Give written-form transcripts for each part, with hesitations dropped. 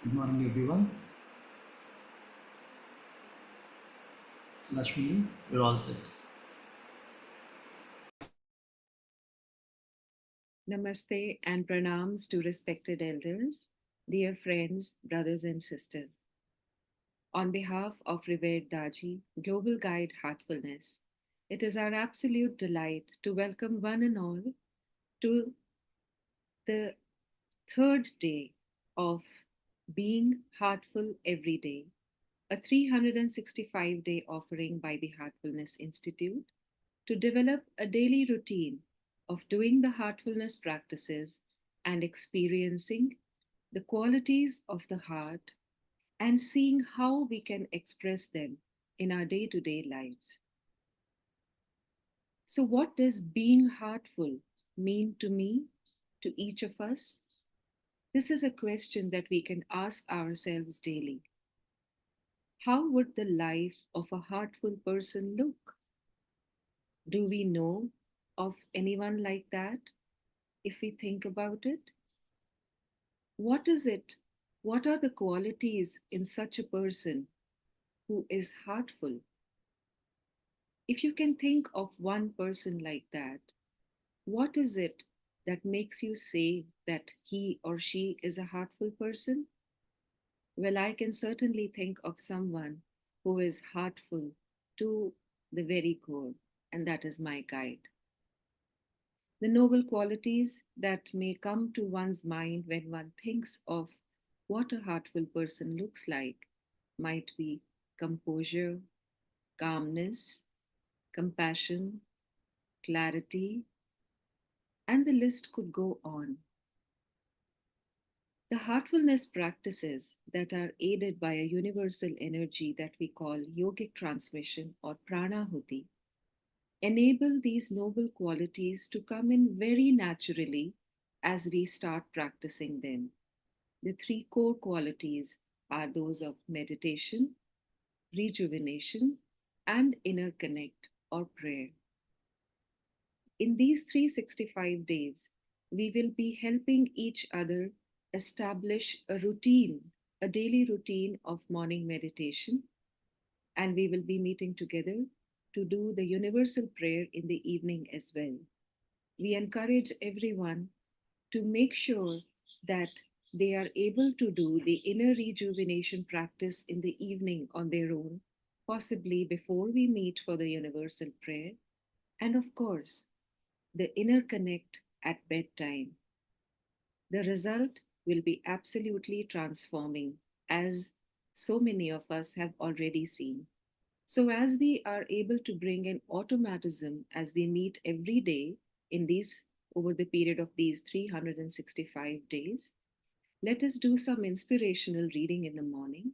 Good morning, everyone. Lakshmi, you're all set. Namaste and pranams to respected elders, dear friends, brothers and sisters. On behalf of Revered Daji, Global Guide Heartfulness, it is our absolute delight to welcome one and all to the third day of Being Heartful Every Day, a 365-day offering by the Heartfulness Institute to develop a daily routine of doing the heartfulness practices and experiencing the qualities of the heart and seeing how we can express them in our day to day lives. So, what does being heartful mean to me, to each of us? This is a question that we can ask ourselves daily. How would the life of a heartful person look? Do we know of anyone like that if we think about it? What is it? What are the qualities in such a person who is heartful? If you can think of one person like that, what is it that makes you say that he or she is a heartful person? Well, I can certainly think of someone who is heartful to the very core, and that is my guide. The noble qualities that may come to one's mind when one thinks of what a heartful person looks like might be composure, calmness, compassion, clarity, and the list could go on. The heartfulness practices that are aided by a universal energy that we call yogic transmission or pranahuti enable these noble qualities to come in very naturally as we start practicing them. The three core qualities are those of meditation, rejuvenation, and inner connect or prayer. In these 365 days, we will be helping each other establish a routine, a daily routine of morning meditation, and we will be meeting together to do the universal prayer in the evening as well. We encourage everyone to make sure that they are able to do the inner rejuvenation practice in the evening on their own, possibly before we meet for the universal prayer, and of course, the inner connect at bedtime. The result will be absolutely transforming, as so many of us have already seen. So, as we are able to bring in automatism as we meet every day in these over the period of these 365 days, let us do some inspirational reading in the morning,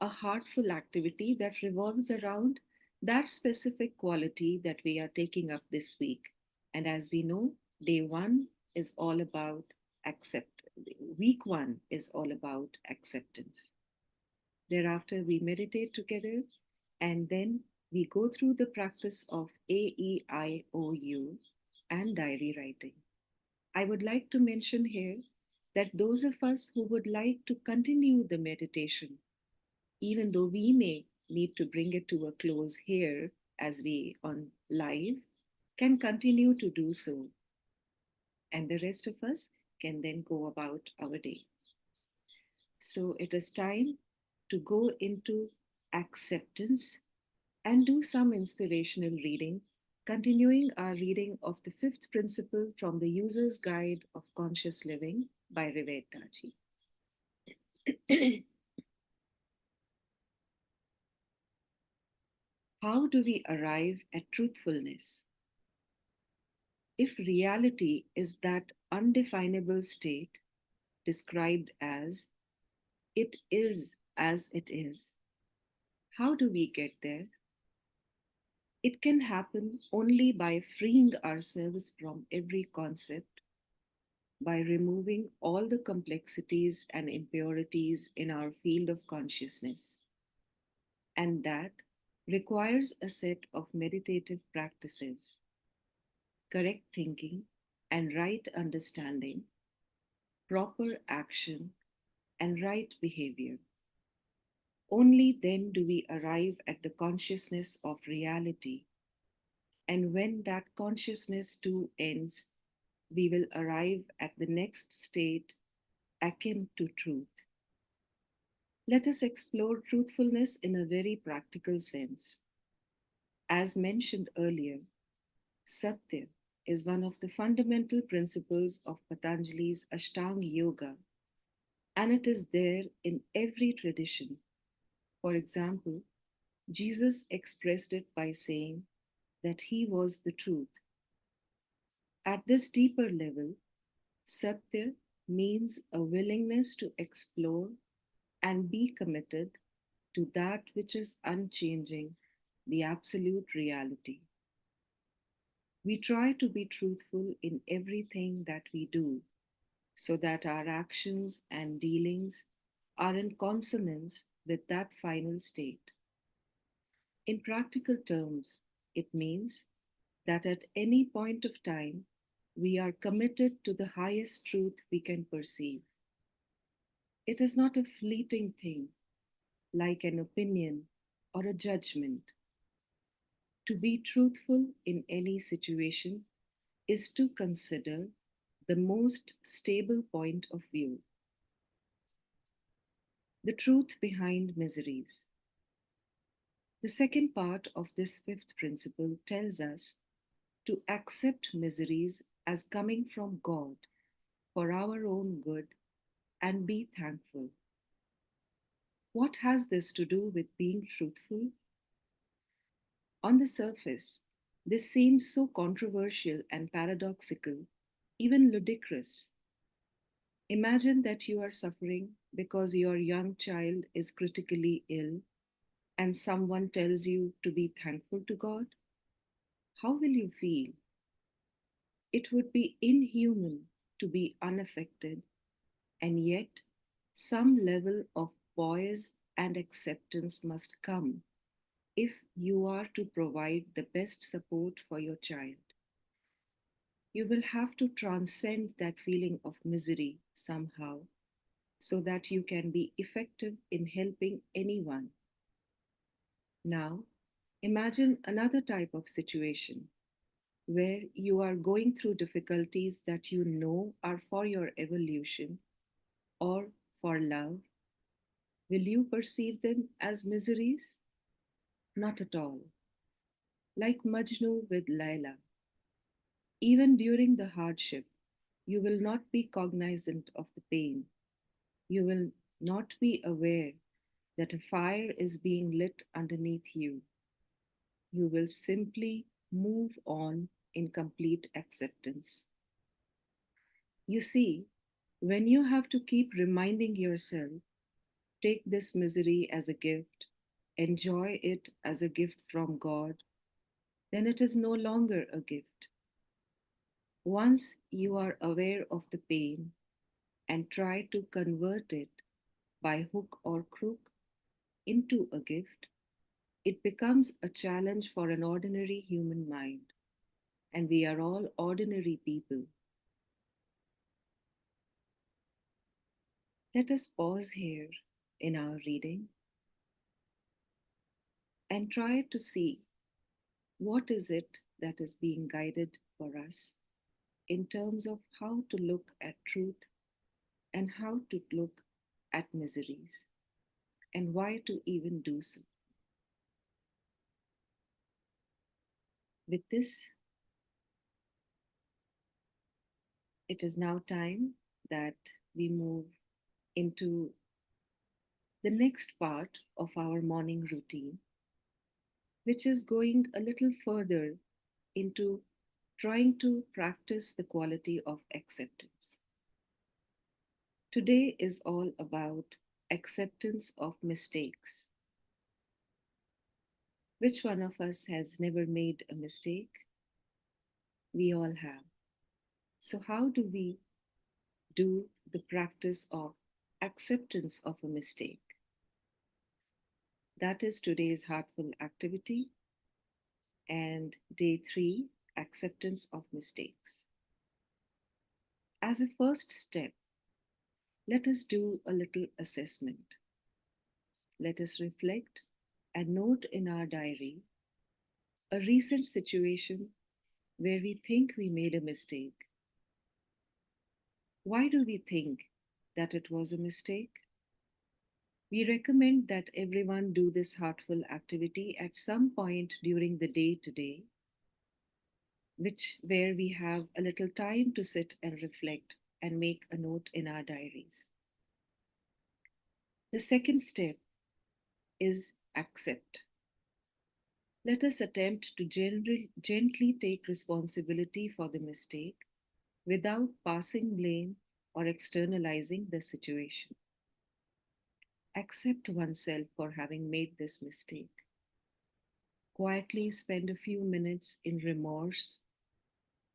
a heartful activity that revolves around that specific quality that we are taking up this week. And as we know, day one is all about accept. Week one is all about acceptance. Thereafter, we meditate together and then we go through the practice of AEIOU and diary writing. I would like to mention here that those of us who would like to continue the meditation, even though we may need to bring it to a close here as we on live, can continue to do so. And the rest of us can then go about our day. So it is time to go into acceptance and do some inspirational reading, continuing our reading of the fifth principle from the User's Guide of Conscious Living by Revered Taji. How do we arrive at truthfulness? If reality is that undefinable state described as it is as it is, how do we get there? It can happen only by freeing ourselves from every concept, by removing all the complexities and impurities in our field of consciousness. And that requires a set of meditative practices, correct thinking and right understanding, proper action, and right behavior. Only then do we arrive at the consciousness of reality. And when that consciousness too ends, we will arrive at the next state akin to truth. Let us explore truthfulness in a very practical sense. As mentioned earlier, Satya is one of the fundamental principles of Patanjali's Ashtanga Yoga, and it is there in every tradition. For example, Jesus expressed it by saying that he was the truth. At this deeper level, Satya means a willingness to explore and be committed to that which is unchanging, the absolute reality. We try to be truthful in everything that we do so that our actions and dealings are in consonance with that final state. In practical terms, it means that at any point of time, we are committed to the highest truth we can perceive. It is not a fleeting thing like an opinion or a judgment. To be truthful in any situation is to consider the most stable point of view, the truth behind miseries. The second part of this fifth principle tells us to accept miseries as coming from God for our own good and be thankful. What has this to do with being truthful? On the surface, this seems so controversial and paradoxical, even ludicrous. Imagine that you are suffering because your young child is critically ill and someone tells you to be thankful to God. How will you feel? It would be inhuman to be unaffected, and yet some level of poise and acceptance must come if you are to provide the best support for your child. You will have to transcend that feeling of misery somehow so that you can be effective in helping anyone. Now, imagine another type of situation where you are going through difficulties that you know are for your evolution or for love. Will you perceive them as miseries? Not at all. Like Majnu with Laila, even during the hardship, you will not be cognizant of the pain. You will not be aware that a fire is being lit underneath you. You will simply move on in complete acceptance. You see, when you have to keep reminding yourself, take this misery as a gift, enjoy it as a gift from God, then it is no longer a gift. Once you are aware of the pain and try to convert it by hook or crook into a gift, it becomes a challenge for an ordinary human mind. And we are all ordinary people. Let us pause here in our reading and try to see what is it that is being guided for us in terms of how to look at truth and how to look at miseries and why to even do so. With this, it is now time that we move into the next part of our morning routine, which is going a little further into trying to practice the quality of acceptance. Today is all about acceptance of mistakes. Which one of us has never made a mistake? We all have. So, how do we do the practice of acceptance of a mistake? That is today's heartful activity and day three, acceptance of mistakes. As a first step, Let us do a little assessment. Let us reflect and note in our diary a recent situation where we think we made a mistake. Why do we think that it was a mistake? We recommend that everyone do this heartful activity at some point during the day today, which where we have a little time to sit and reflect and make a note in our diaries. The second step is accept. Let us attempt to gently take responsibility for the mistake without passing blame or externalizing the situation. Accept oneself for having made this mistake. Quietly spend a few minutes in remorse,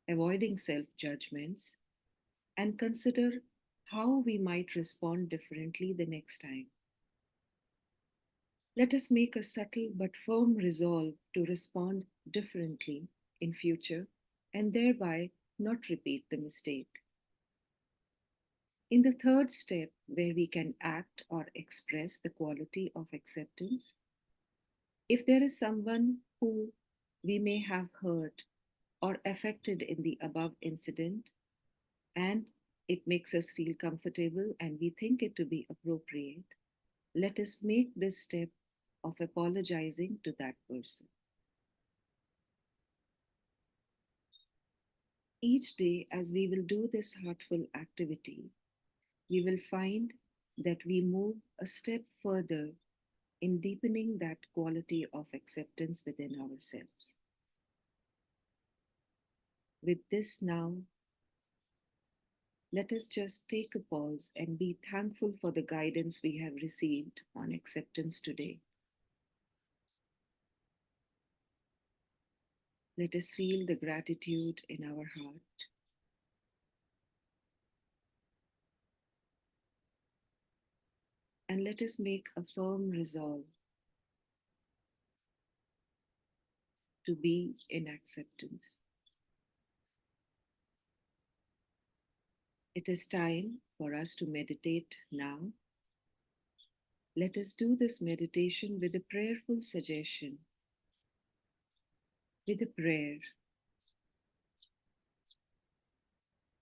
avoiding self judgments, and consider how we might respond differently the next time. Let us make a subtle but firm resolve to respond differently in future and thereby not repeat the mistake. In the third step, where we can act or express the quality of acceptance, if there is someone who we may have hurt or affected in the above incident, and it makes us feel comfortable and we think it to be appropriate, let us make this step of apologizing to that person. Each day, as we will do this heartful activity, we will find that we move a step further in deepening that quality of acceptance within ourselves. With this now, let us just take a pause and be thankful for the guidance we have received on acceptance today. Let us feel the gratitude in our heart. And let us make a firm resolve to be in acceptance. It is time for us to meditate now. Let us do this meditation with a prayerful suggestion, with a prayer.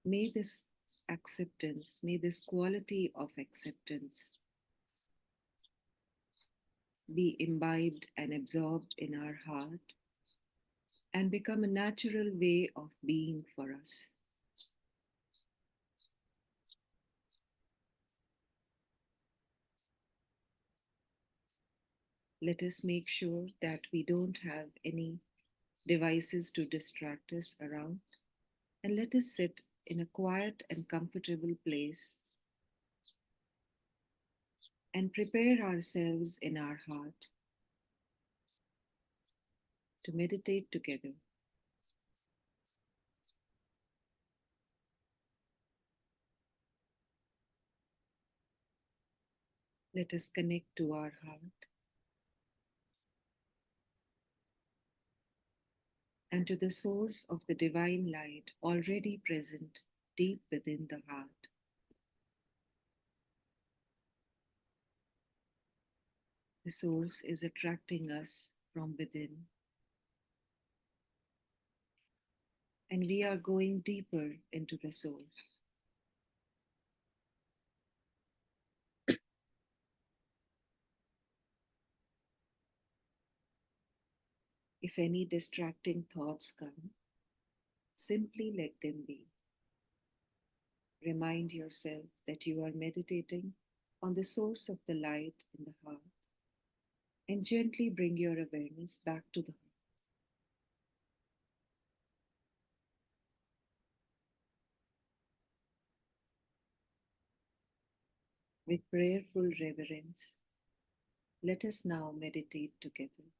May this acceptance, may this quality of acceptance be imbibed and absorbed in our heart and become a natural way of being for us. Let us make sure that we don't have any devices to distract us around, and let us sit in a quiet and comfortable place and prepare ourselves in our heart to meditate together. Let us connect to our heart and to the source of the divine light already present deep within the heart. The source is attracting us from within, and we are going deeper into the source. If any distracting thoughts come, simply let them be. Remind yourself that you are meditating on the source of the light in the heart and gently bring your awareness back to the heart. With prayerful reverence, let us now meditate together.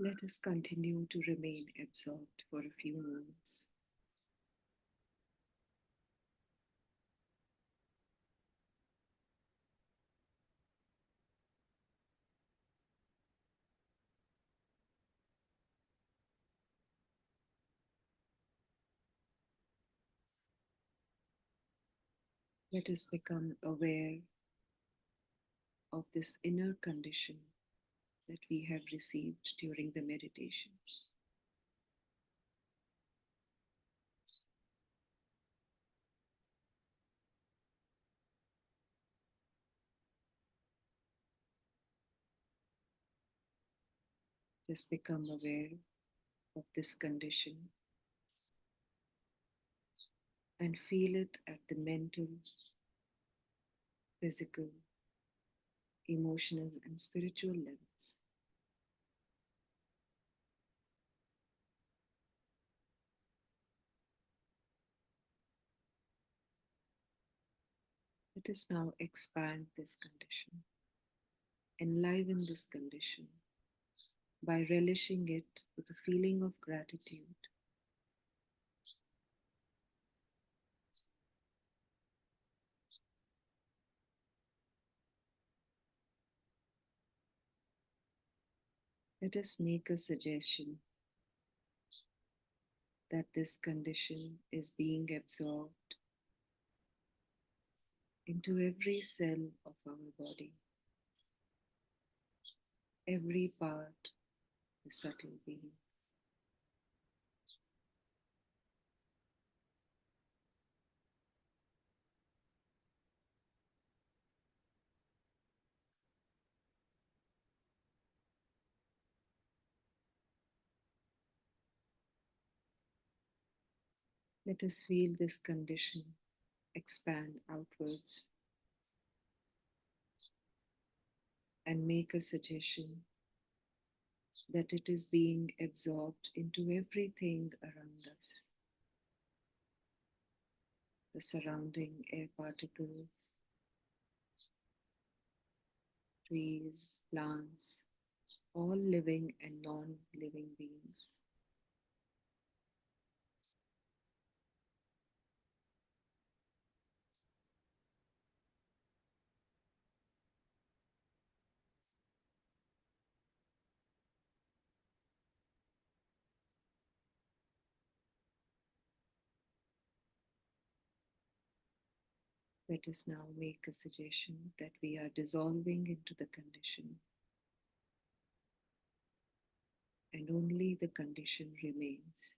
Let us continue to remain absorbed for a few moments. Let us become aware of this inner condition that we have received during the meditation. Just become aware of this condition and feel it at the mental, physical, emotional, and spiritual levels. Let us now expand this condition, enliven this condition by relishing it with a feeling of gratitude. Let us make a suggestion that this condition is being absorbed into every cell of our body, every part, the subtle being. Let us feel this condition expand outwards and make a suggestion that it is being absorbed into everything around us, the surrounding air particles, trees, plants, all living and non living beings. Let us now make a suggestion that we are dissolving into the condition and only the condition remains.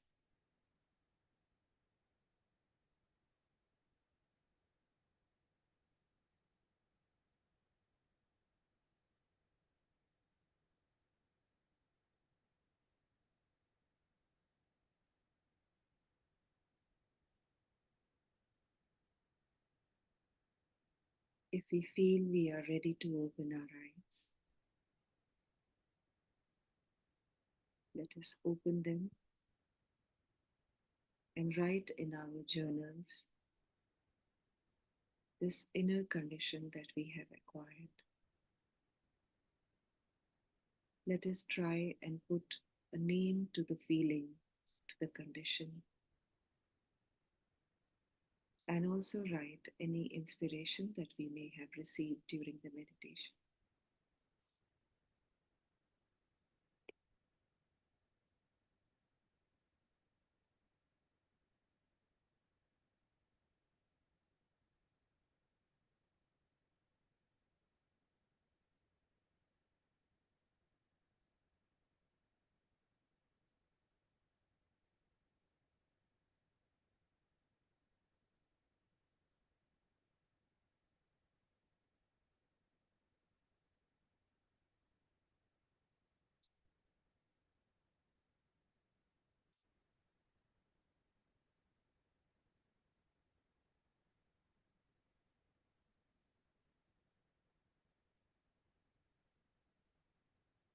If we feel we are ready to open our eyes, let us open them and write in our journals this inner condition that we have acquired. Let us try and put a name to the feeling, to the condition, and also write any inspiration that we may have received during the meditation.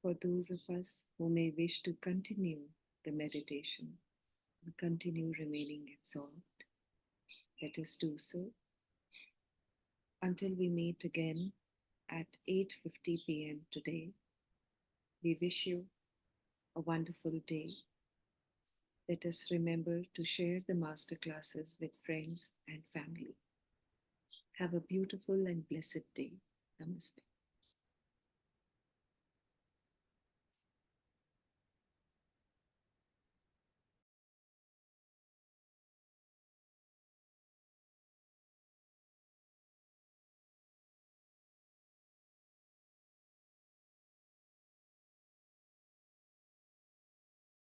For those of us who may wish to continue the meditation and continue remaining absorbed, let us do so until we meet again at 8:50 p.m. today. We wish you a wonderful day. Let us remember to share the master classes with friends and family. Have a beautiful and blessed day. Namaste.